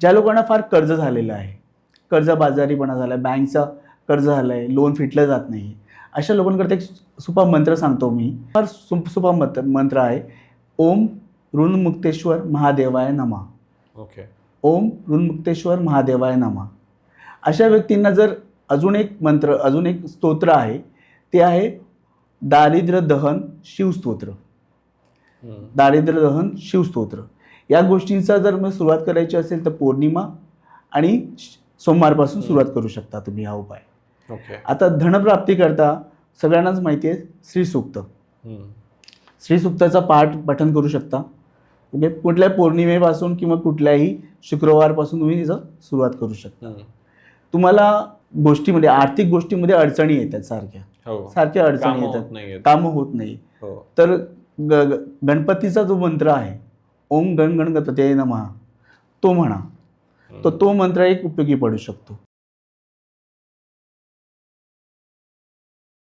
ज्या लोकांना फार कर्ज झालेलं आहे, कर्जबाजारीपणा झाला, बँकचा कर्ज झालं आहे, लोन फिटलं जात नाही, अशा लोकांकरता एक सोपा मंत्र सांगतो मी. फार सोपा मंत्र आहे. ओम ऋणमुक्तेश्वर महादेवाय नमः. ओके. ओम ऋणमुक्तेश्वर महादेवाय नमः. अशा व्यक्तींना जर अजून एक स्तोत्र आहे, ते आहे दारिद्र्य दहन शिवस्तोत्र. दारिद्र्य दहन शिवस्तोत्र. या गोष्टींचा जर मग सुरुवात करायची असेल तर पौर्णिमा आणि सोमवारपासून सुरुवात करू शकता तुम्ही हा उपाय. ओके. आता धनप्राप्ती करता सगळ्यांनाच माहिती आहे श्रीसूक्त. श्रीसूक्ताचा पठण करू शकता. म्हणजे कुठल्याही पौर्णिमेपासून किंवा कुठल्याही शुक्रवारपासून तुम्ही तिचं सुरुवात करू शकता. तुम्हाला गोष्टीमध्ये, आर्थिक गोष्टीमध्ये अडचणी येतात सारख्या अडचणी येतात, कामं होत नाही. तर गणपतीचा जो मंत्र आहे, ओम गण गणपतये नमः, तो म्हणा. तो मंत्र एक उपयोगी पडू शकतो.